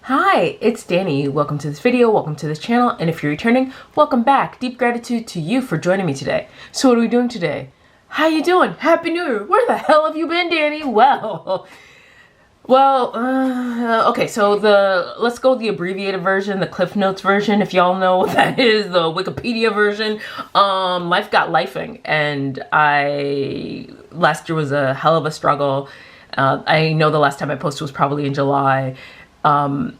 Hi, it's Danny. Welcome to this video, welcome to this channel, and if you're returning, welcome back. Deep gratitude to you for joining me today. So what are we doing today? How you doing? Happy New Year. Where the hell have you been, Danny? Okay, so let's go the abbreviated version, the Cliff Notes version, if y'all know what that is, the Wikipedia version. Life got lifing, and last year was a hell of a struggle. I know the last time I posted was probably in July. And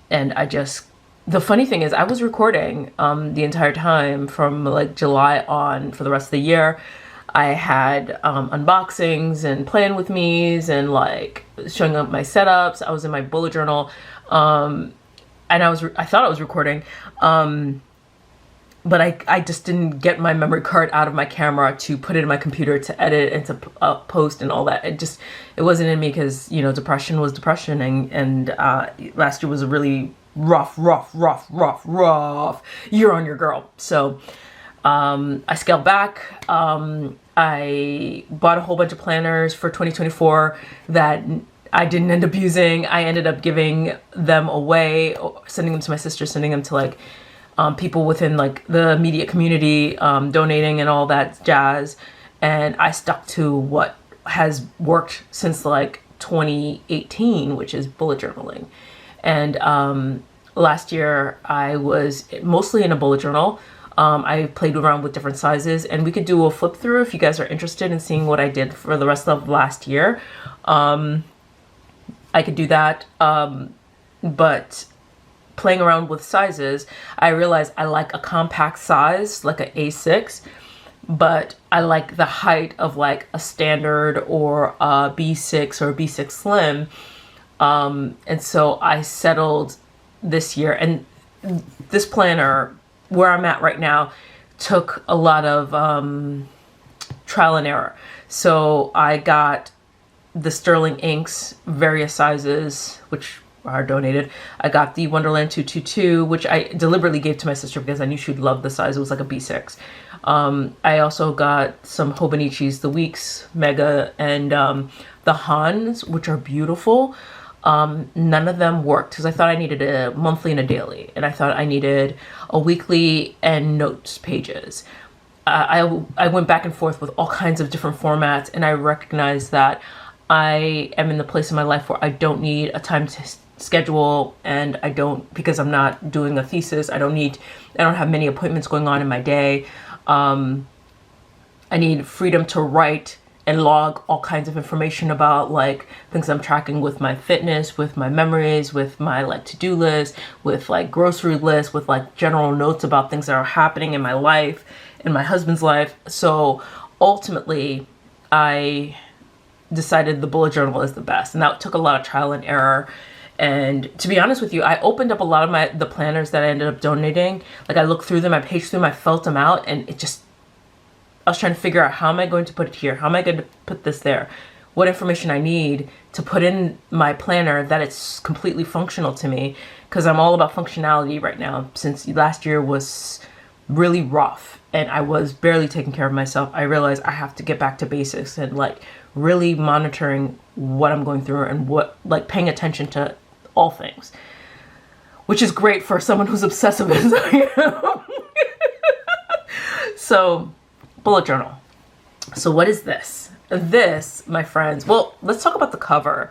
the funny thing is I was recording, the entire time from like July on for the rest of the year. I had, unboxings and plan with me's and like showing up my setups. I was in my bullet journal. And I thought I was recording. But I just didn't get my memory card out of my camera to put it in my computer to edit and to post and all that. It wasn't in me because, you know, depression was depression. And last year was a really rough year on your girl. So I scaled back. I bought a whole bunch of planners for 2024 that I didn't end up using. I ended up giving them away, sending them to my sister, sending them to like people within like the immediate community, donating and all that jazz. And I stuck to what has worked since like 2018, which is bullet journaling. And last year I was mostly in a bullet journal. I played around with different sizes, and we could do a flip through if you guys are interested in seeing what I did for the rest of last year. I could do that. But playing around with sizes, I realized I like a compact size, like an A6, but I like the height of like a standard or a B6 or a B6 Slim. And so I settled this year, and this planner, where I'm at right now, took a lot of trial and error. So I got the Sterling inks, various sizes, which are donated. I got the Wonderland 222, which I deliberately gave to my sister because I knew she'd love the size. It was like a B6. I also got some Hobonichis, the Weeks Mega, and the Hans, which are beautiful. None of them worked because I thought I needed a monthly and a daily, and I thought I needed a weekly and notes pages. I went back and forth with all kinds of different formats, and I recognized that I am in the place in my life where I don't need a time to schedule, and I don't, because I'm not doing a thesis, I don't have many appointments going on in my day. I need freedom to write and log all kinds of information about like things I'm tracking with my fitness, with my memories, with my like to-do list, with like grocery list, with like general notes about things that are happening in my life, in my husband's life. So ultimately I decided the bullet journal is the best, and that took a lot of trial and error. And to be honest with you, I opened up a lot of the planners that I ended up donating. Like I looked through them, I paged through them, I felt them out, and I was trying to figure out, how am I going to put it here? How am I going to put this there? What information I need to put in my planner that it's completely functional to me, because I'm all about functionality right now. Since last year was really rough and I was barely taking care of myself, I realized I have to get back to basics and like really monitoring what I'm going through and like paying attention to all things, which is great for someone who's obsessive as I am. So, bullet journal. So what is this? This, my friends, well, let's talk about the cover.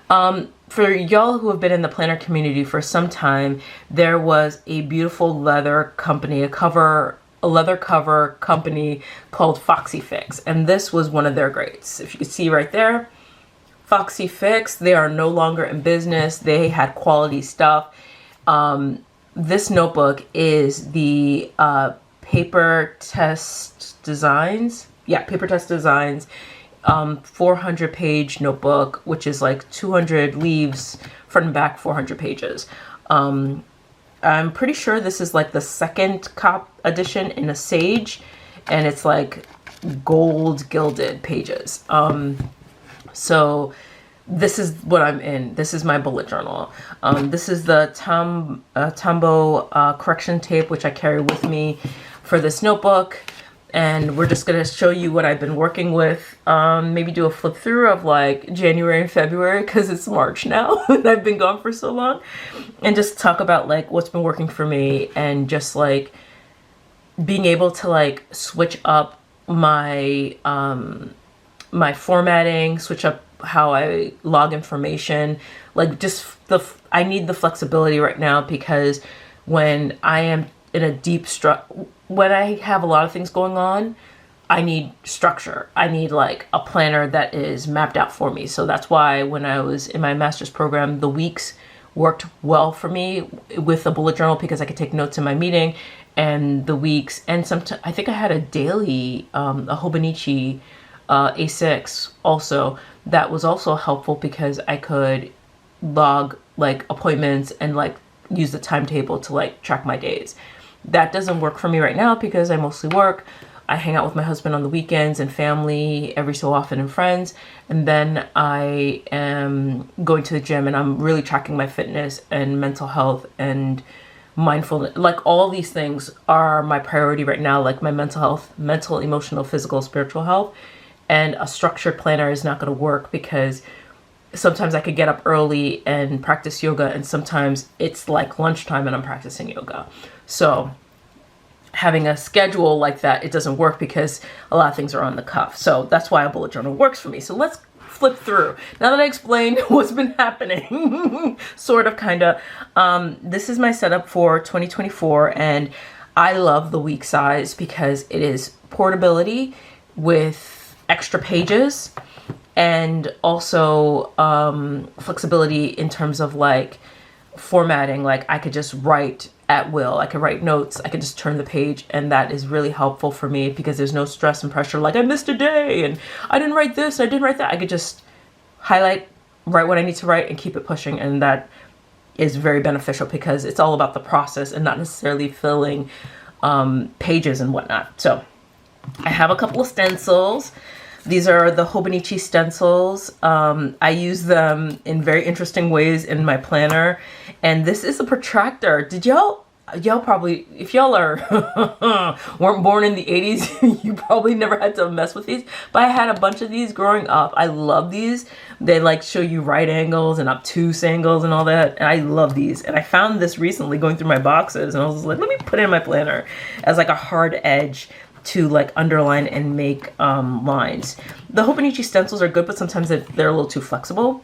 For y'all who have been in the planner community for some time, there was a beautiful leather company, a leather cover company called Foxy Fix, and this was one of their greats. If you can see right there, Foxy Fix, they are no longer in business. They had quality stuff. This notebook is the Papertess Designs. Yeah, Papertess Designs 400-page notebook, which is like 200 leaves, front and back, 400 pages. I'm pretty sure this is like the second edition in a sage, and it's like gold gilded pages. So this is what I'm in. This is my bullet journal. This is the Tombow correction tape, which I carry with me for this notebook. and we're just gonna show you what I've been working with. Maybe do a flip through of like January and February, because it's March now and I've been gone for so long, and just talk about like what's been working for me, and just like being able to like switch up my my formatting, switch up how I log information, like just I need the flexibility right now, because when I am in a deep when I have a lot of things going on, I need structure. I need like a planner that is mapped out for me. So that's why when I was in my master's program, the weeks worked well for me with a bullet journal, because I could take notes in my meeting, and the weeks, and sometimes I think I had a daily, a Hobonichi A6 also, that was also helpful, because I could log like appointments and like use the timetable to like track my days. That doesn't work for me right now because I mostly work. I hang out with my husband on the weekends and family every so often, and friends. And then I am going to the gym, and I'm really tracking my fitness and mental health and mindfulness. Like all these things are my priority right now, like my mental health, mental, emotional, physical, spiritual health. And a structured planner is not going to work, because sometimes I could get up early and practice yoga, and sometimes it's like lunchtime and I'm practicing yoga. So having a schedule like that, it doesn't work, because a lot of things are on the cuff. So that's why a bullet journal works for me. So let's flip through. Now that I explained what's been happening, sort of, kind of, this is my setup for 2024. And I love the week size because it is portability with extra pages, and also flexibility in terms of like formatting. Like I could just write at will. I could write notes. I could just turn the page, and that is really helpful for me, because there's no stress and pressure. Like I missed a day and I didn't write this, I didn't write that. I could just highlight, write what I need to write, and keep it pushing. And that is very beneficial, because it's all about the process and not necessarily filling pages and whatnot. So I have a couple of stencils. These are the Hobonichi stencils. I use them in very interesting ways in my planner. And this is a protractor. Did y'all probably, if y'all are weren't born in the 80s, you probably never had to mess with these. But I had a bunch of these growing up. I love these. They like show you right angles and obtuse angles and all that. And I love these. And I found this recently going through my boxes, and I was like, let me put it in my planner as like a hard edge to like underline and make lines. The Hobonichi stencils are good, but sometimes they're a little too flexible.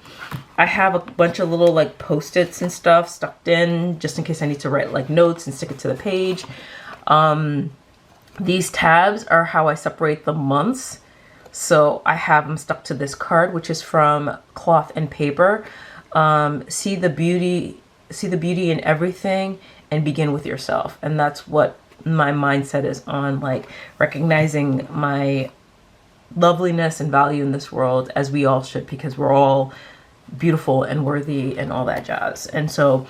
I have a bunch of little like post-its and stuff stuck in, just in case I need to write like notes and stick it to the page. These tabs are how I separate the months. So I have them stuck to this card, which is from Cloth and Paper. See the beauty in everything, and begin with yourself. And that's what my mindset is on, like recognizing my loveliness and value in this world, as we all should, because we're all beautiful and worthy and all that jazz. And so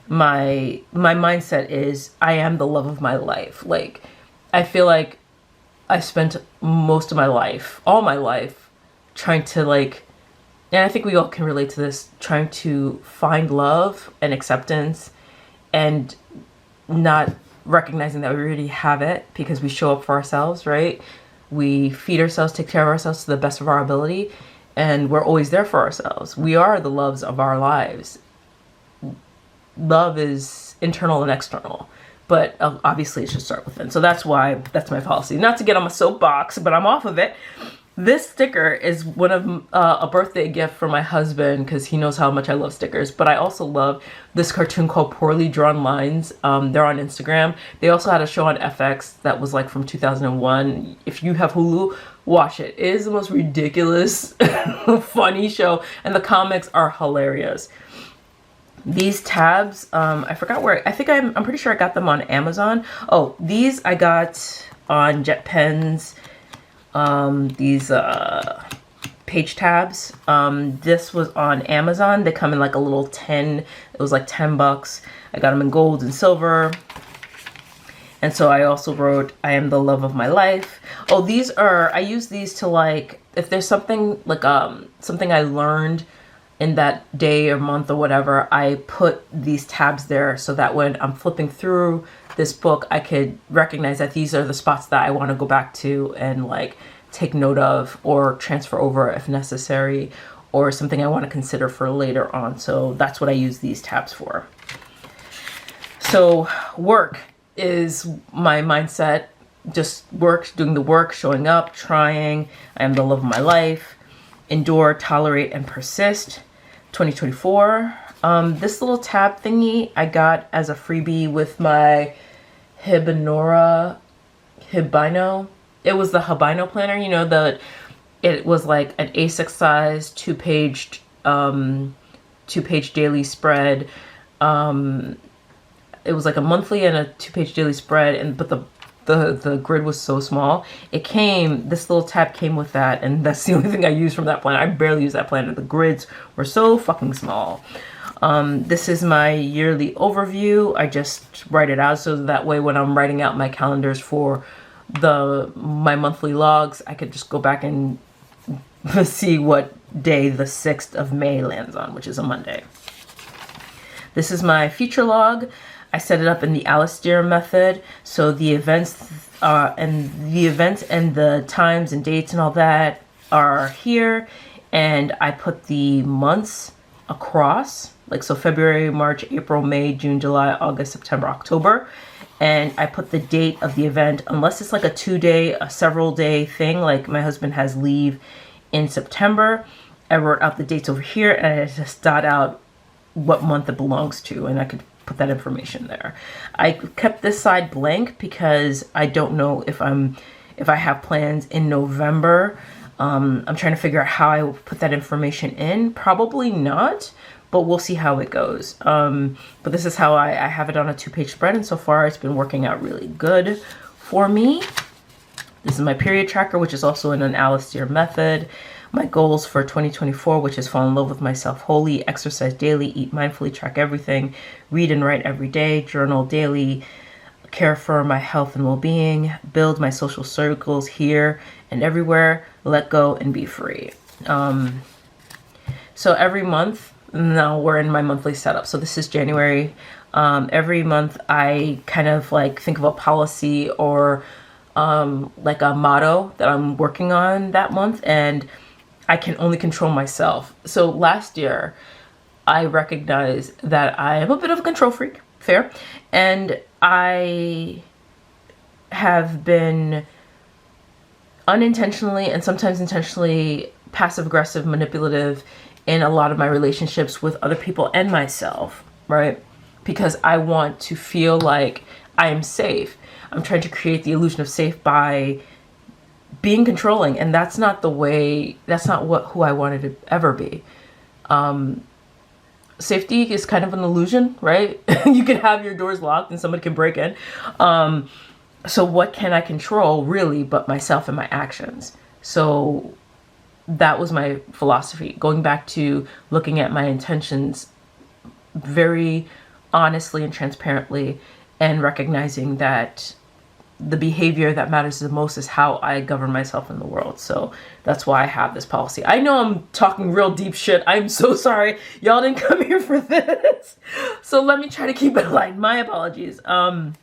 my mindset is, I am the love of my life. Like I feel like I spent most of my life, all my life, trying to like, and I think we all can relate to this, trying to find love and acceptance, and not recognizing that we already have it, because we show up for ourselves, right? We feed ourselves, take care of ourselves to the best of our ability, and we're always there for ourselves. We are the loves of our lives. Love is internal and external, but obviously it should start within. So that's my policy. Not to get on my soapbox, but I'm off of it. This sticker is one of a birthday gift for my husband, because he knows how much I love stickers. But I also love this cartoon called Poorly Drawn Lines. They're on Instagram. They also had a show on FX that was like from 2001. If you have Hulu, watch it. It is the most ridiculous, funny show, and the comics are hilarious. These tabs, I forgot where. I'm pretty sure I got them on Amazon. Oh, these I got on JetPens. These page tabs, this was on Amazon. They come in like a little tin. It was like $10. I got them in gold and silver. And so I also wrote, I am the love of my life. Oh, I use these to like, if there's something like something I learned in that day or month or whatever, I put these tabs there so that when I'm flipping through this book, I could recognize that these are the spots that I want to go back to and like take note of or transfer over if necessary, or something I want to consider for later on. So that's what I use these tabs for. So work is my mindset, just work, doing the work, showing up, trying. I am the love of my life. Endure, tolerate, and persist. 2024. This little tab thingy I got as a freebie with my Hibino. It was the Hibino planner, you know, it was like an A6 size, two-page daily spread. It was like a monthly and a two-page daily spread, but the grid was so small. This little tab came with that, and that's the only thing I use from that planner. I barely use that planner. The grids were so fucking small. This is my yearly overview. I just write it out so that way when I'm writing out my calendars for my monthly logs, I could just go back and see what day the 6th of May lands on, which is a Monday. This is my future log. I set it up in the Alistair method. So the events and the times and dates and all that are here. And I put the months across, like so February, March, April, May, June, July, August, September, October. And I put the date of the event, unless it's like a several day thing, like my husband has leave in September. I wrote out the dates over here and I just dot out what month it belongs to, and I could put that information there. I kept this side blank because I don't know if I have plans in November. I'm trying to figure out how I will put that information in. Probably not, but we'll see how it goes. But this is how I have it on a 2-page spread, and so far it's been working out really good for me. This is my period tracker, which is also in an Alistair method. My goals for 2024, which is fall in love with myself wholly, exercise daily, eat mindfully, track everything, read and write every day, journal daily, care for my health and well-being, build my social circles here and everywhere, let go and be free. So every month, now we're in my monthly setup. So this is January. Every month I kind of like think of a policy or like a motto that I'm working on that month, and I can only control myself. So last year, I recognized that I am a bit of a control freak, fair, and I have been unintentionally and sometimes intentionally passive-aggressive, manipulative in a lot of my relationships with other people and myself, right? Because I want to feel like I am safe. I'm trying to create the illusion of safe by being controlling, and that's not who I wanted to ever be. Safety is kind of an illusion, right? You can have your doors locked and somebody can break in. So what can I control really but myself and my actions? So that was my philosophy, going back to looking at my intentions very honestly and transparently, and recognizing that the behavior that matters the most is how I govern myself in the world. So that's why I have this policy. I know I'm talking real deep shit. I'm so sorry. Y'all didn't come here for this. So let me try to keep it light. My apologies. January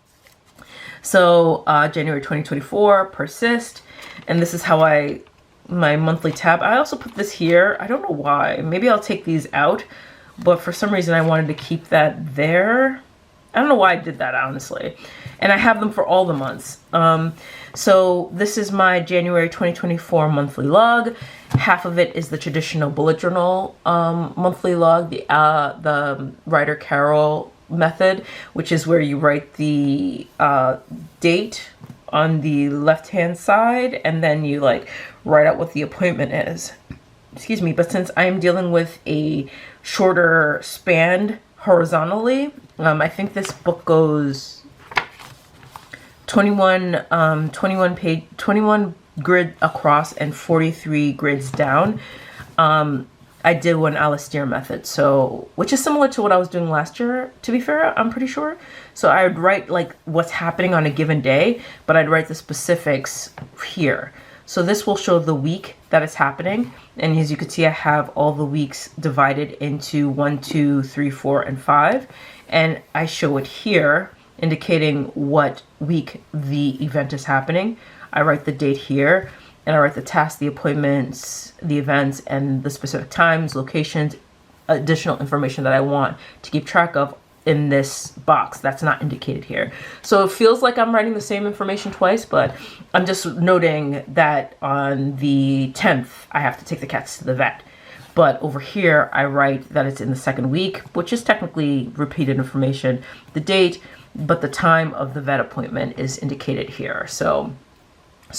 2024, persist. And this is how my monthly tab. I also put this here. I don't know why. Maybe I'll take these out. But for some reason I wanted to keep that there. I don't know why I did that, honestly. And I have them for all the months. So this is my January 2024 monthly log. Half of it is the traditional bullet journal monthly log, the writer Carol method, which is where you write the date on the left-hand side, and then you like write out what the appointment is. Excuse me, but since I'm dealing with a shorter span horizontally, I think this book goes 21 grid across and 43 grids down. I did one Alistair method, so which is similar to what I was doing last year, to be fair, I'm pretty sure. So I would write like what's happening on a given day, but I'd write the specifics here. So this will show the week that is happening. And as you can see, I have all the weeks divided into 1, 2, 3, 4, and 5. And I show it here, indicating what week the event is happening. I write the date here, and I write the tasks, the appointments, the events, and the specific times, locations, additional information that I want to keep track of in this box that's not indicated here. So it feels like I'm writing the same information twice, but I'm just noting that on the 10th, I have to take the cats to the vet. But over here, I write that it's in the 2nd week, which is technically repeated information, the date, but the time of the vet appointment is indicated here. So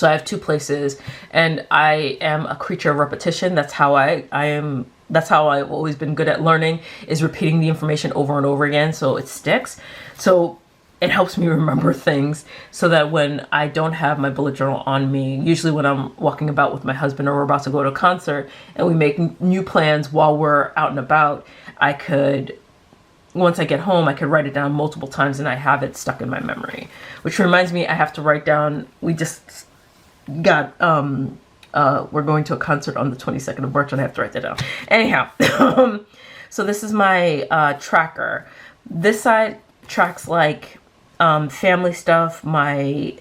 I have 2 places, and I am a creature of repetition. That's how that's how I've always been good at learning, is repeating the information over and over again so it sticks. So it helps me remember things so that when I don't have my bullet journal on me, usually when I'm walking about with my husband or we're about to go to a concert and we make new plans while we're out and about, once I get home, I could write it down multiple times and I have it stuck in my memory. Which reminds me, I have to write down, we just got, we're going to a concert on the 22nd of March and I have to write that down. Anyhow, so this is my tracker. This side tracks like family stuff, I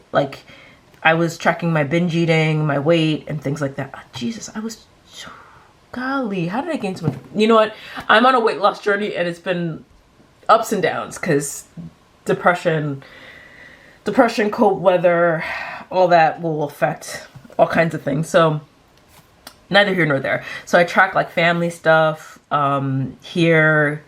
was tracking my binge eating, my weight, and things like that. Oh, Jesus, golly, how did I gain so much? You know what? I'm on a weight loss journey and it's been ups and downs because depression, cold weather, all that will affect all kinds of things. So neither here nor there. So I track like family stuff, here,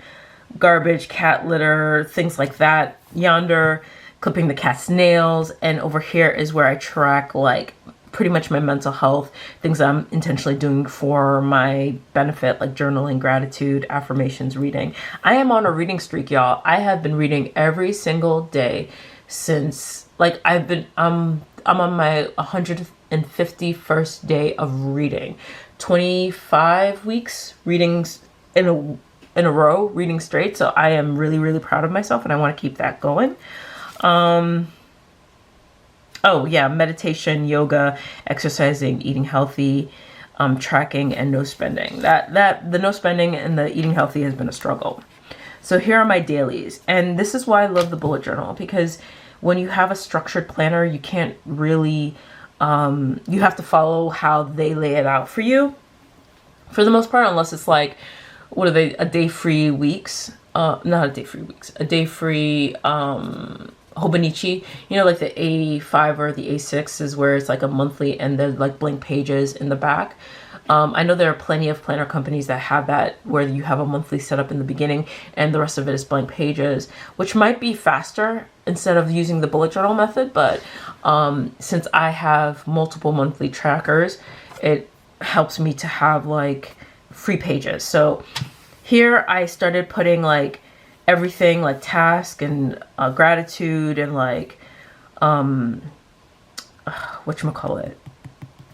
garbage, cat litter, things like that. Yonder, clipping the cat's nails. And over here is where I track like pretty much my mental health, things I'm intentionally doing for my benefit, like journaling, gratitude, affirmations, reading. I am on a reading streak, y'all. I have been reading every single day since, like, I'm on my 151st day of reading. 25 weeks readings in a row, reading straight. So I am really, really proud of myself and I want to keep that going. Oh yeah, meditation, yoga, exercising, eating healthy, tracking, and no spending. The no spending and the eating healthy has been a struggle. So here are my dailies. And this is why I love the bullet journal, because when you have a structured planner, you can't really, you have to follow how they lay it out for you for the most part, unless it's like, what are they, a day free weeks? Not a day free weeks, a day free, Hobonichi, you know, like the A5 or the A6 is where it's like a monthly and there's like blank pages in the back. I know there are plenty of planner companies that have that where you have a monthly setup in the beginning and the rest of it is blank pages, which might be faster instead of using the bullet journal method. But since I have multiple monthly trackers, it helps me to have like free pages. So here I started putting like everything, like task and gratitude and like whatchamacallit,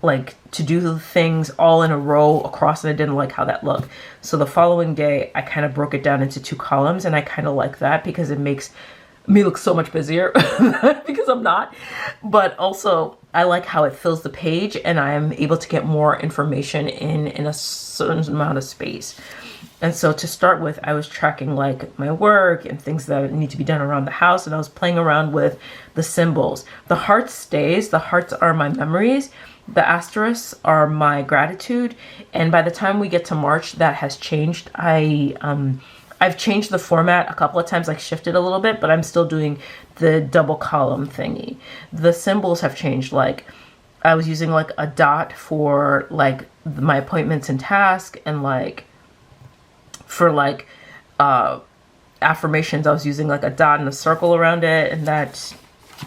like to do things all in a row across, and I didn't like how that looked. So the following day I kind of broke it down into 2 columns, and I kind of like that because it makes me look so much busier because I'm not. But also I like how it fills the page and I'm able to get more information in a certain amount of space. And so to start with, I was tracking like my work and things that need to be done around the house. And I was playing around with the symbols. The heart stays. The hearts are my memories. The asterisks are my gratitude. And by the time we get to March, that has changed. I've changed the format a couple of times, like shifted a little bit, but I'm still doing the double column thingy. The symbols have changed. Like I was using like a dot for like my appointments and task, and like for like affirmations, I was using like a dot and a circle around it, and that,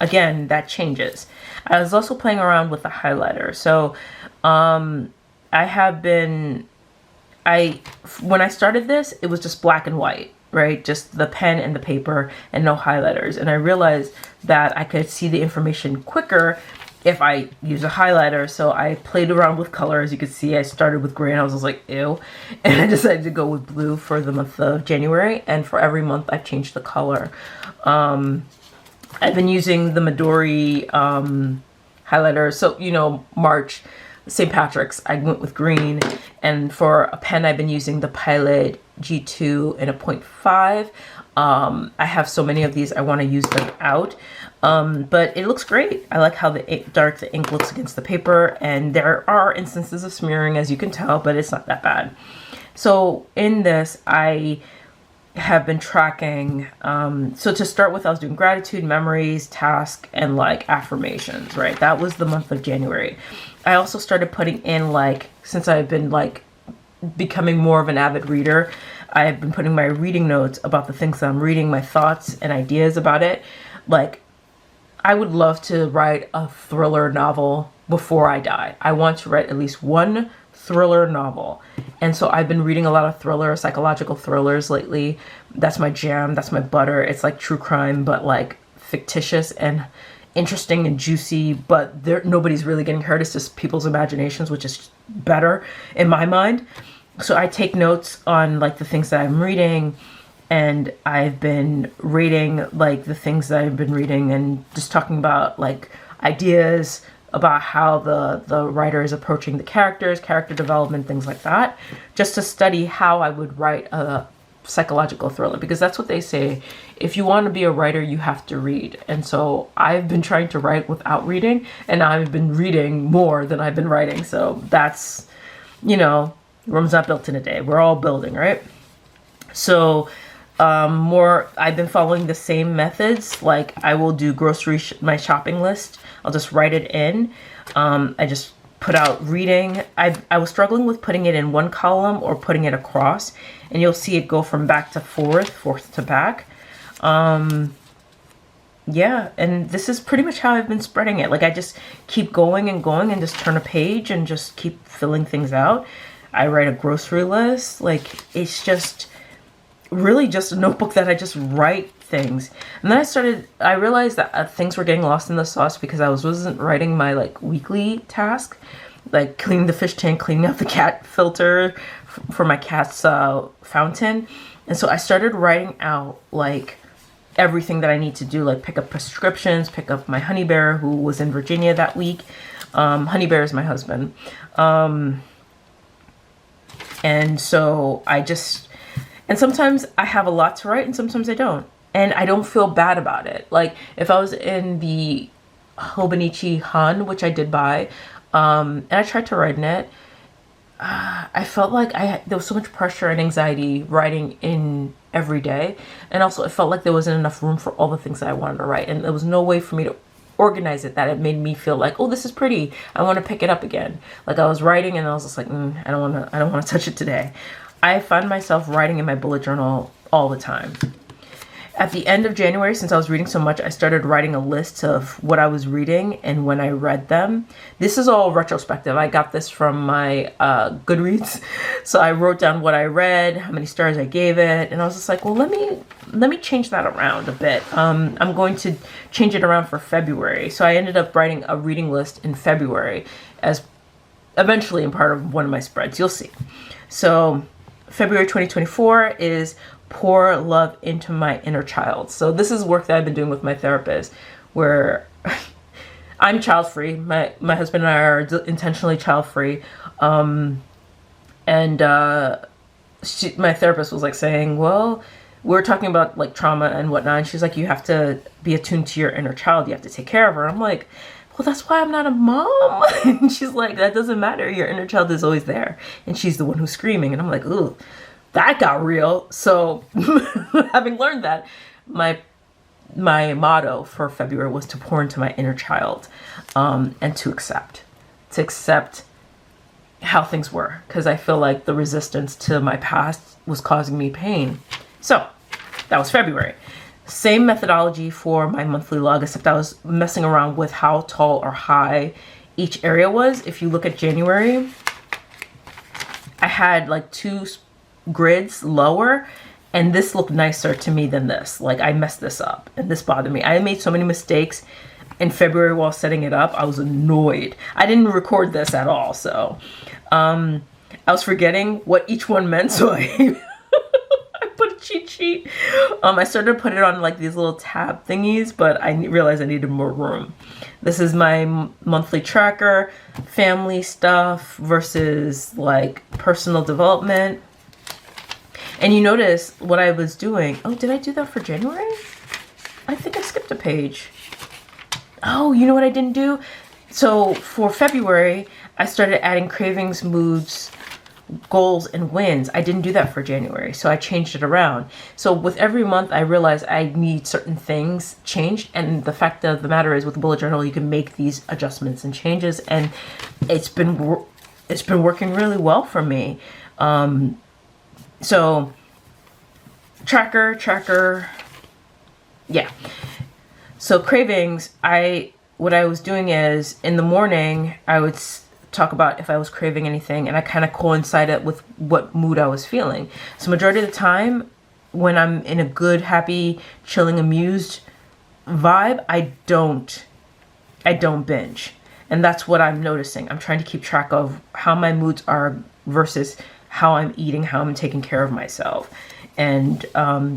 again, that changes. I was also playing around with the highlighter. So when I started this, it was just black and white, right? Just the pen and the paper and no highlighters. And I realized that I could see the information quicker if I use a highlighter. So I played around with color. As you can see, I started with gray and I was like, ew. And I decided to go with blue for the month of January. And for every month, I've changed the color. I've been using the Midori highlighter. So, you know, March, St. Patrick's, I went with green. And for a pen, I've been using the Pilot G2 in a 0.5. I have so many of these, I want to use them out. But it looks great. I like how dark the ink looks against the paper, and there are instances of smearing, as you can tell, but it's not that bad. So in this, I have been tracking, so to start with, I was doing gratitude, memories, task, and like affirmations, right? That was the month of January. I also started putting in, like, since I've been like becoming more of an avid reader, I've been putting my reading notes about the things that I'm reading, my thoughts and ideas about it. Like, I would love to write a thriller novel before I die. I want to write at least one thriller novel. And so I've been reading a lot of thrillers, psychological thrillers lately. That's my jam. That's my butter. It's like true crime, but like fictitious and interesting and juicy, but nobody's really getting hurt. It's just people's imaginations, which is better in my mind. So I take notes on like the things that I'm reading, and I've been rating like the things that I've been reading and just talking about like ideas about how the writer is approaching the characters, character development, things like that, just to study how I would write a psychological thriller, because that's what they say. If you want to be a writer, you have to read. And so I've been trying to write without reading, and I've been reading more than I've been writing. So that's, you know, Rome's not built in a day. We're all building, right? So I've been following the same methods. Like, I will do my shopping list. I'll just write it in. I just put out reading. I was struggling with putting it in one column or putting it across, and you'll see it go from back to fourth to back. Yeah, and this is pretty much how I've been spreading it. Like, I just keep going and going and just turn a page and just keep filling things out. I write a grocery list. Like, it's just really just a notebook that I just write things. And then I realized that things were getting lost in the sauce because I wasn't writing my like weekly task, like cleaning the fish tank, cleaning out the cat filter for my cat's fountain. And so I started writing out like everything that I need to do, like pick up prescriptions, pick up my honey bear who was in Virginia that week. Honey bear is my husband. And so and sometimes I have a lot to write and sometimes I don't. And I don't feel bad about it. Like, if I was in the Hobonichi Han, which I did buy, and I tried to write in it, I felt like there was so much pressure and anxiety writing in every day. And also it felt like there wasn't enough room for all the things that I wanted to write. And there was no way for me to organize it that it made me feel like, oh, this is pretty. I want to pick it up again. Like, I was writing and I was just like, I don't want to touch it today. I find myself writing in my bullet journal all the time. At the end of January, since I was reading so much, I started writing a list of what I was reading and when I read them. This is all retrospective. I got this from my Goodreads. So I wrote down what I read, how many stars I gave it, and I was just like, well, let me change that around a bit. I'm going to change it around for February. So I ended up writing a reading list in February as eventually in part of one of my spreads. You'll see. So February 2024 is Pour Love into My Inner Child. So this is work that I've been doing with my therapist, where I'm child-free. My husband and I are intentionally child-free. My therapist was like saying, well, we're talking about like trauma and whatnot. And she's like, you have to be attuned to your inner child. You have to take care of her. I'm like, well, that's why I'm not a mom. And she's like, that doesn't matter. Your inner child is always there. And she's the one who's screaming. And I'm like, ooh, that got real. So having learned that, my motto for February was to pour into my inner child, and to accept how things were. Because I feel like the resistance to my past was causing me pain. So that was February. Same methodology for my monthly log, except I was messing around with how tall or high each area was. If you look at January, I had like 2 grids lower, and this looked nicer to me than this. Like, I messed this up and this bothered me. I made so many mistakes in February while setting it up. I was annoyed. I didn't record this at all, so I was forgetting what each one meant, so I put a cheat sheet. I started to put it on like these little tab thingies, but I realized I needed more room. This is my monthly tracker, family stuff versus like personal development. And you notice what I was doing. Oh, did I do that for January? I think I skipped a page. Oh, you know what I didn't do? So for February, I started adding cravings, moods, goals, and wins. I didn't do that for January, so I changed it around. So with every month, I realized I need certain things changed. And the fact of the matter is, with the bullet journal, you can make these adjustments and changes, and it's been working really well for me. So tracker, yeah. So cravings, what I was doing is in the morning, I would talk about if I was craving anything, and I kind of coincided with what mood I was feeling. So majority of the time when I'm in a good, happy, chilling, amused vibe, I don't binge. And that's what I'm noticing. I'm trying to keep track of how my moods are versus how I'm eating, how I'm taking care of myself, and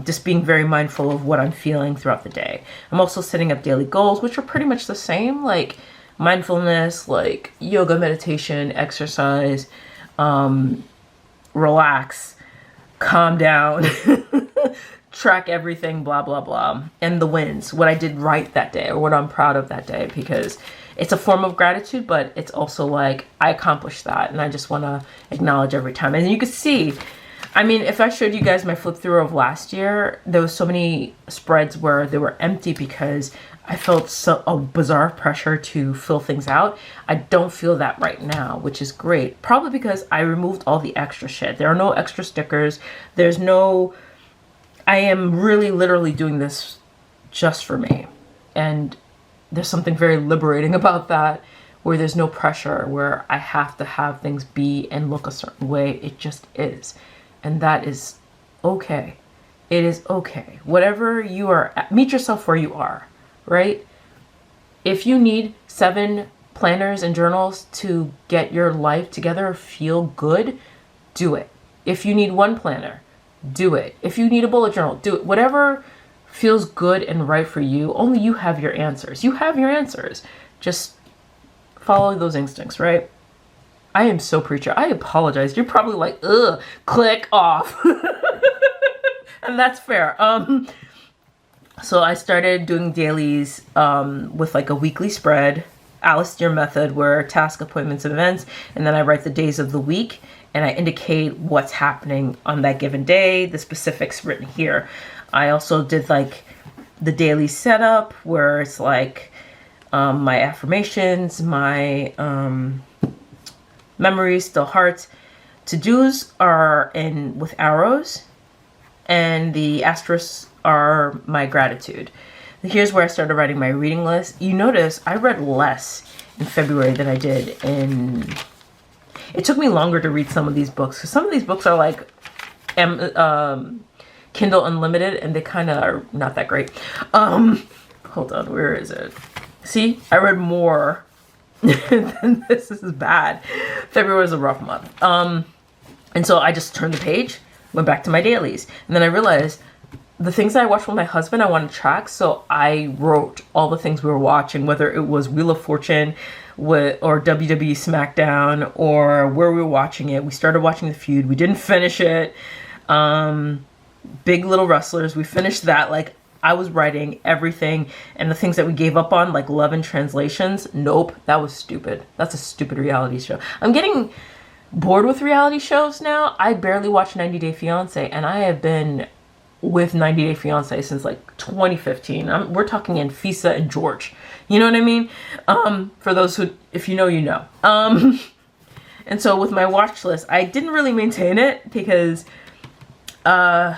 just being very mindful of what I'm feeling throughout the day. I'm also setting up daily goals, which are pretty much the same, like mindfulness, like yoga, meditation, exercise, relax, calm down, track everything, blah, blah, blah. And the wins, what I did right that day or what I'm proud of that day, because it's a form of gratitude, but it's also like I accomplished that, and I just want to acknowledge every time. And you can see, I mean, if I showed you guys my flip through of last year, there was so many spreads where they were empty because I felt a bizarre pressure to fill things out. I don't feel that right now, which is great. Probably because I removed all the extra shit. There are no extra stickers. I am really literally doing this just for me. And there's something very liberating about that, where there's no pressure, where I have to have things be and look a certain way. It just is. And that is okay. It is okay. Whatever you are, meet yourself where you are, right? If you need 7 planners and journals to get your life together, feel good, do it. If you need 1 planner, do it. If you need a bullet journal, do it. Whatever feels good and right for you, only you have your answers. You have your answers. Just follow those instincts, right? I am so preacher. I apologize. You're probably like, ugh, click off. And that's fair. So I started doing dailies with like a weekly spread, Alistair method, where task, appointments, and events, and then I write the days of the week and I indicate what's happening on that given day, the specifics written here. I also did like the daily setup where it's like my affirmations, my memories, still hearts. To-dos are in with arrows, and the asterisks are my gratitude. Here's where I started writing my reading list. You notice I read less in February than I did in... It took me longer to read some of these books, because some of these books are like Kindle Unlimited, and they kind of are not that great. Hold on, where is it? See, I read more than this. This is bad. February was a rough month. And so I just turned the page, went back to my dailies, and then I realized the things that I watched with my husband, I want to track. So I wrote all the things we were watching, whether it was Wheel of Fortune or WWE SmackDown, or where we were watching it. We started watching The Feud. We didn't finish it. Big Little Wrestlers. We finished that. Like, I was writing everything, and the things that we gave up on, like Love and Translations. Nope, that was stupid. That's a stupid reality show. I'm getting bored with reality shows now. I barely watch 90 Day Fiancé, and I have been with 90 Day Fiancé since like 2015. We're talking in Fisa and George. You know what I mean? For those who, if you know, you know. And so with my watch list, I didn't really maintain it because I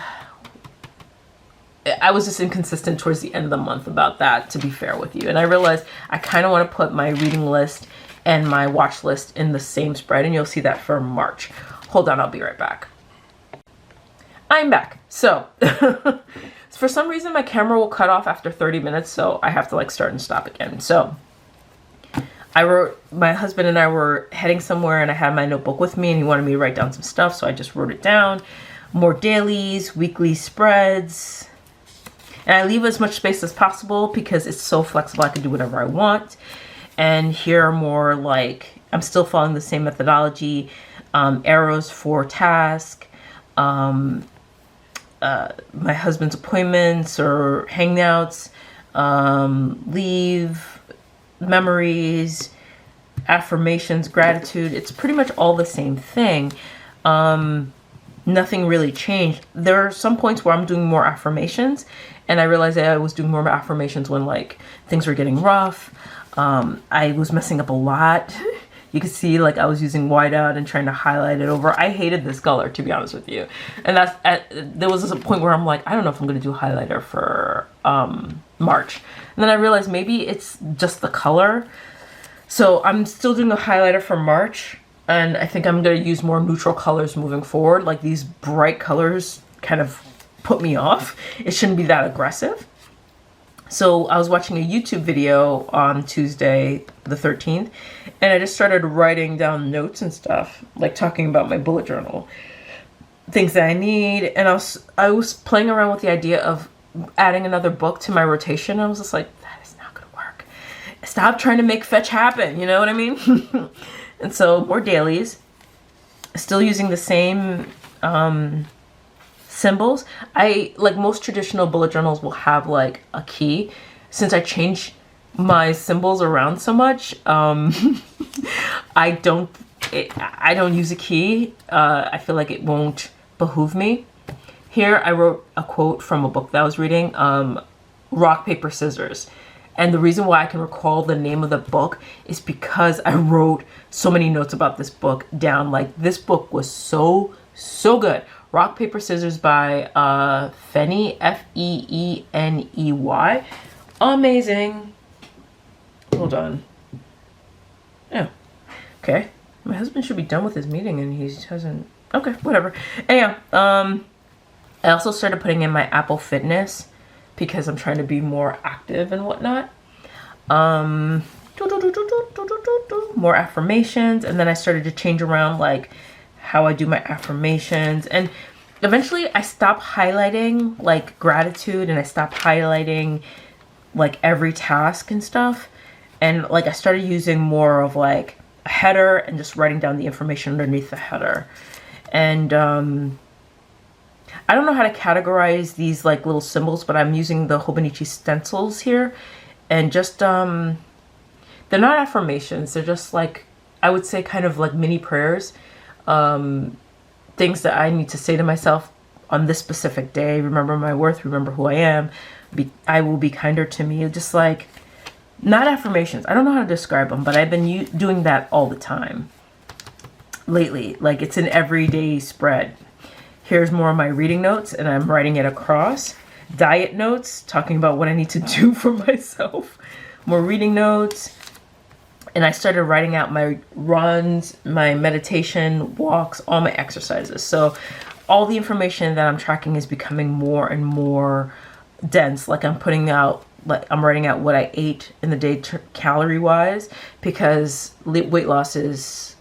was just inconsistent towards the end of the month about that, to be fair with you. And I realized I kind of want to put my reading list and my watch list in the same spread, and you'll see that for March. Hold on, I'll be right back. I'm back. So for some reason my camera will cut off after 30 minutes, so I have to like start and stop again. So my husband and I were heading somewhere, and I had my notebook with me, and he wanted me to write down some stuff, so I just wrote it down. More dailies, weekly spreads. And I leave as much space as possible because it's so flexible. I can do whatever I want. And here are more like, I'm still following the same methodology. Arrows for task, my husband's appointments or hangouts, leave, memories, affirmations, gratitude. It's pretty much all the same thing. Nothing really changed. There are some points where I'm doing more affirmations, and I realized that I was doing more affirmations when like things were getting rough. I was messing up a lot. You can see like I was using whiteout and trying to highlight it over. I hated this color, to be honest with you. And there was a point where I'm like, I don't know if I'm going to do highlighter for March. And then I realized maybe it's just the color. So I'm still doing a highlighter for March. And I think I'm going to use more neutral colors moving forward. Like these bright colors kind of put me off. It shouldn't be that aggressive. So I was watching a YouTube video on Tuesday, the 13th, and I just started writing down notes and stuff, like talking about my bullet journal, things that I need. And I was playing around with the idea of adding another book to my rotation. I was just like, that is not going to work. Stop trying to make fetch happen. You know what I mean? And so more dailies, still using the same symbols. I like most traditional bullet journals will have like a key. Since I changed my symbols around so much, I don't use a key. I feel like it won't behoove me. Here I wrote a quote from a book that I was reading, Rock, Paper, Scissors. And the reason why I can recall the name of the book is because I wrote so many notes about this book down. Like this book was so good. Rock, Paper, Scissors by Feeney, F-E-E-N-E-Y. Amazing. Hold on. Oh, okay. My husband should be done with his meeting and he hasn't. Okay, whatever. Anyhow, I also started putting in my Apple Fitness because I'm trying to be more active and whatnot. More affirmations, and then I started to change around like how I do my affirmations, and eventually I stopped highlighting like gratitude and I stopped highlighting like every task and stuff, and like I started using more of like a header and just writing down the information underneath the header. And I don't know how to categorize these like little symbols, but I'm using the Hobonichi stencils here, and just they're not affirmations, they're just like, I would say kind of like mini prayers. Things that I need to say to myself on this specific day. Remember my worth, remember who I am, I will be kinder to me. Just like, not affirmations, I don't know how to describe them, but I've been doing that all the time lately. Like it's an everyday spread. Here's more of my reading notes, and I'm writing it across. Diet notes, talking about what I need to do for myself. More reading notes. And I started writing out my runs, my meditation, walks, all my exercises. So all the information that I'm tracking is becoming more and more dense. Like I'm writing out what I ate in the day calorie wise, because weight loss is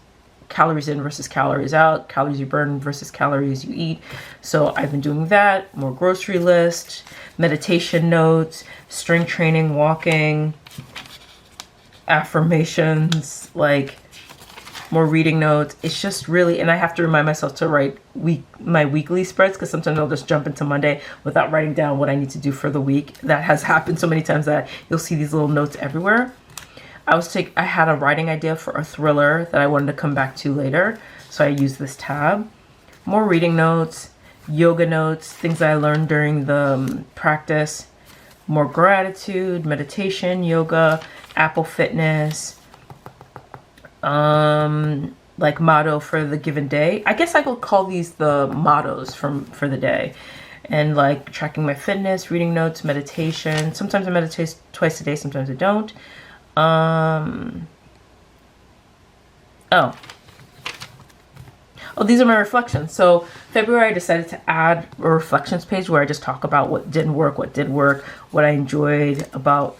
calories in versus calories out, calories you burn versus calories you eat. So I've been doing that, more grocery list, meditation notes, strength training, walking, affirmations, like more reading notes. It's just really, and I have to remind myself to write my weekly spreads, because sometimes I'll just jump into Monday without writing down what I need to do for the week. That has happened so many times that you'll see these little notes everywhere. I had a writing idea for a thriller that I wanted to come back to later, so I used this tab. More reading notes, yoga notes, things that I learned during the practice, more gratitude, meditation, yoga, Apple Fitness, like motto for the given day. I guess I could call these the mottos for the day. And like tracking my fitness, reading notes, meditation. Sometimes I meditate twice a day, sometimes I don't. Oh, these are my reflections. So February, I decided to add a reflections page where I just talk about what didn't work, what did work, what I enjoyed about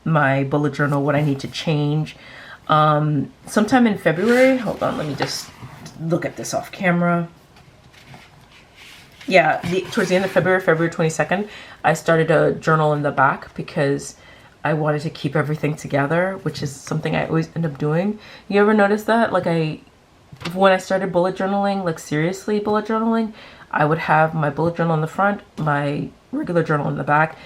my bullet journal, what I need to change. Sometime in February, hold on, let me just look at this off camera. yeah, towards the end of February, February 22nd, I started a journal in the back because I wanted to keep everything together, which is something I always end up doing. You ever notice that? Like when I started bullet journaling, like seriously bullet journaling, I would have my bullet journal in the front, my regular journal in the back,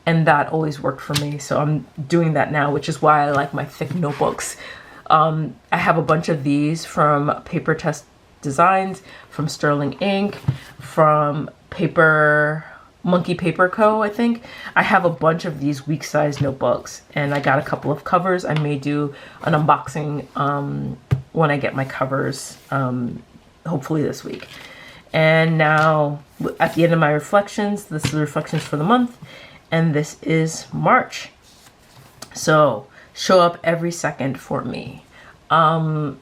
and that always worked for me. So I'm doing that now, which is why I like my thick notebooks. I have a bunch of these from Papertess Designs, from Sterling Ink, from Monkey Paper Co. I think I have a bunch of these week-size notebooks, and I got a couple of covers. I may do an unboxing when I get my covers, hopefully this week. And now at the end of my reflections, this is the reflections for the month, and this is March. So show up every second for me. I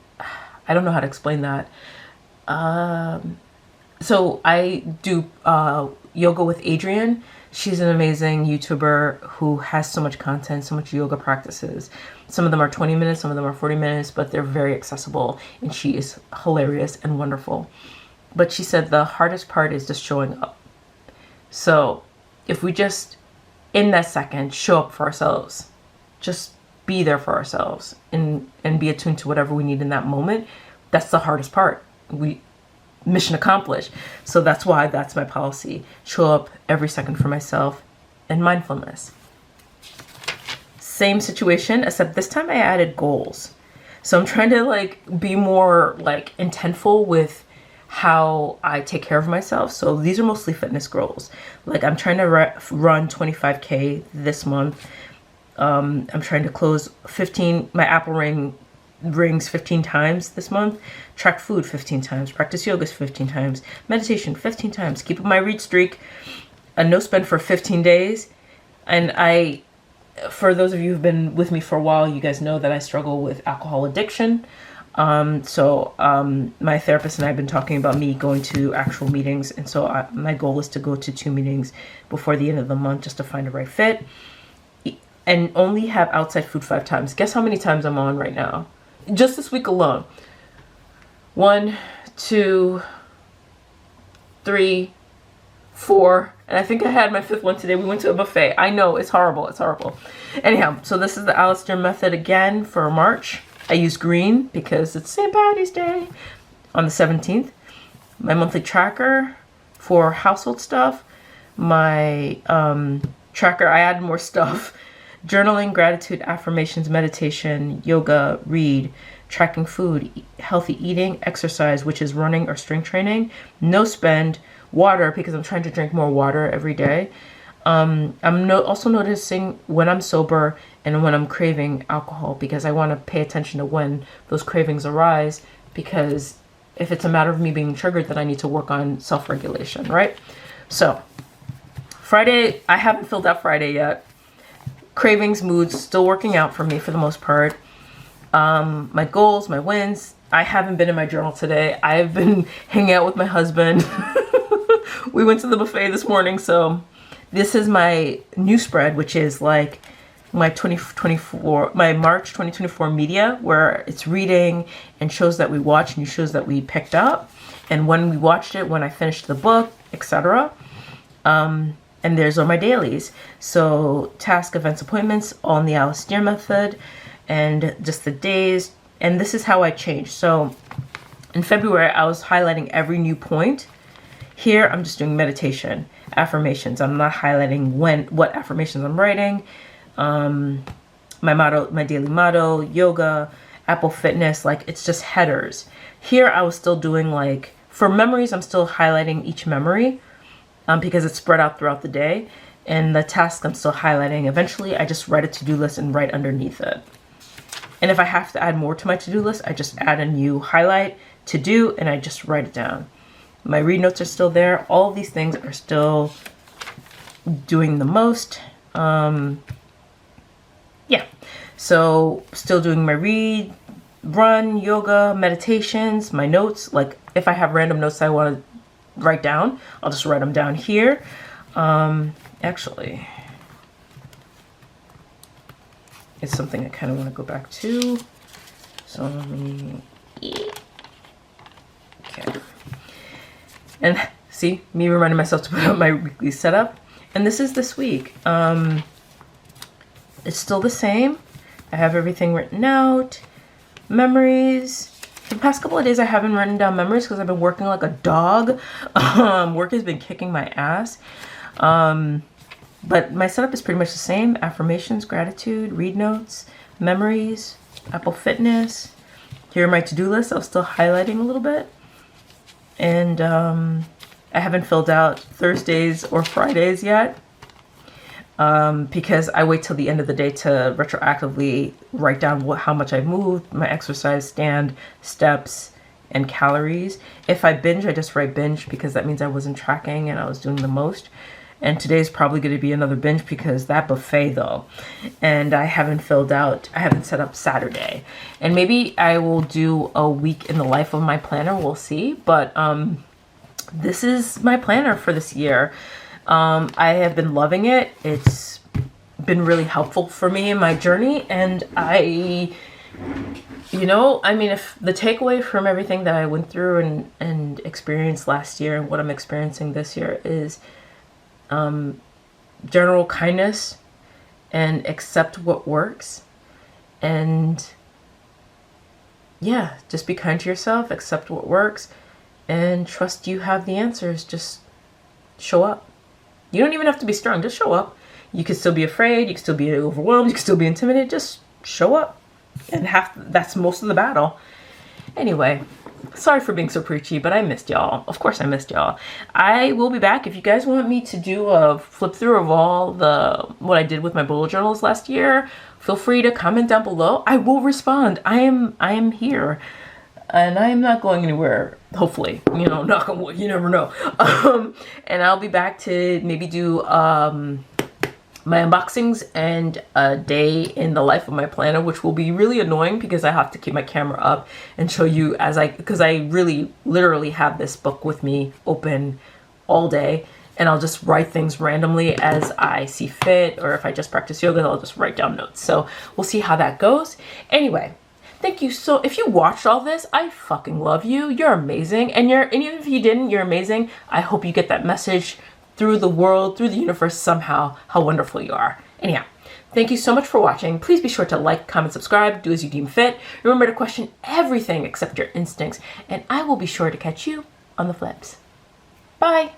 don't know how to explain that. So I do yoga with Adrienne. She's an amazing YouTuber who has so much content, so much yoga practices. Some of them are 20 minutes, some of them are 40 minutes, but they're very accessible, and she is hilarious and wonderful. But she said the hardest part is just showing up. So if we just, in that second, show up for ourselves, just be there for ourselves and be attuned to whatever we need in that moment, that's the hardest part. Mission accomplished. So that's why that's my policy. Show up every second for myself and mindfulness. Same situation, except this time I added goals. So I'm trying to like be more like intentful with how I take care of myself. So these are mostly fitness goals. Like I'm trying to run 25K this month. I'm trying to close my Apple rings 15 times this month, track food 15 times, practice yoga 15 times, meditation 15 times, keep up my read streak, a no spend for 15 days. And for those of you who've been with me for a while, you guys know that I struggle with alcohol addiction. So my therapist and I have been talking about me going to actual meetings. And so my goal is to go to 2 meetings before the end of the month just to find the right fit and only have outside food 5 times. Guess how many times I'm on right now? Just this week alone. 1, 2, 3, 4. And I think I had my 5th one today. We went to a buffet. I know, it's horrible. It's horrible. Anyhow, so this is the Alistair method again for March. I use green because it's St. Patty's Day on the 17th. My monthly tracker for household stuff. My tracker, I add more stuff. Journaling, gratitude, affirmations, meditation, yoga, read, tracking food, healthy eating, exercise, which is running or strength training, no spend, water, because I'm trying to drink more water every day. I'm also noticing when I'm sober and when I'm craving alcohol, because I want to pay attention to when those cravings arise, because if it's a matter of me being triggered, then I need to work on self-regulation, right? So Friday, I haven't filled out Friday yet. Cravings, moods, still working out for me for the most part. My goals, my wins. I haven't been in my journal today. I've been hanging out with my husband. We went to the buffet this morning, so this is my new spread, which is like my March 2024 media, where it's reading and shows that we watched, new shows that we picked up, and when we watched it, when I finished the book, etc. And there's all my dailies. So task, events, appointments, all in the Alistair method, and just the days. And this is how I changed. So in February, I was highlighting every new point. Here, I'm just doing meditation, affirmations. I'm not highlighting what affirmations I'm writing. My motto, my daily motto, yoga, Apple Fitness, like it's just headers. Here, I was still doing like, for memories, I'm still highlighting each memory. Because it's spread out throughout the day, and the task I'm still highlighting. Eventually, I just write a to-do list and write underneath it. And if I have to add more to my to-do list, I just add a new highlight to do, and I just write it down. My read notes are still there. All of these things are still doing the most. Yeah. So still doing my read, run, yoga, meditations, my notes. Like if I have random notes I want to write down, I'll just write them down here. Actually, it's something I kind of want to go back to. So let me, okay. And See, me reminding myself to put up my weekly setup. And this is this week. It's still the same. I have everything written out. Memories. The past couple of days I haven't written down memories because I've been working like a dog. Work has been kicking my ass. But my setup is pretty much the same. Affirmations, gratitude, read notes, memories, Apple Fitness. Here are my to-do lists. I was still highlighting a little bit. And I haven't filled out Thursdays or Fridays yet. Because I wait till the end of the day to retroactively write down how much I've moved, my exercise, stand, steps, and calories. If I binge, I just write binge because that means I wasn't tracking and I was doing the most. And today's probably going to be another binge because that buffet though. And I haven't set up Saturday. And maybe I will do a week in the life of my planner. We'll see. But this is my planner for this year. I have been loving it. It's been really helpful for me in my journey. And if the takeaway from everything that I went through and experienced last year and what I'm experiencing this year is general kindness and accept what works. And yeah, just be kind to yourself, accept what works, and trust you have the answers. Just show up. You don't even have to be strong. Just show up. You can still be afraid. You can still be overwhelmed. You can still be intimidated. Just show up. And that's most of the battle. Anyway, sorry for being so preachy, but I missed y'all. Of course I missed y'all. I will be back. If you guys want me to do a flip through of all what I did with my bullet journals last year, feel free to comment down below. I will respond. I am here. And I am not going anywhere, hopefully, knock on wood, you never know. And I'll be back to maybe do my unboxings and a day in the life of my planner, which will be really annoying because I have to keep my camera up and show you because I really literally have this book with me open all day. And I'll just write things randomly as I see fit, or if I just practice yoga, I'll just write down notes. So we'll see how that goes. Anyway. Thank you if you watched all this, I fucking love you. You're amazing. And even if you didn't, you're amazing. I hope you get that message through the world, through the universe somehow, how wonderful you are. Anyhow, thank you so much for watching. Please be sure to like, comment, subscribe, do as you deem fit. Remember to question everything except your instincts. And I will be sure to catch you on the flips. Bye.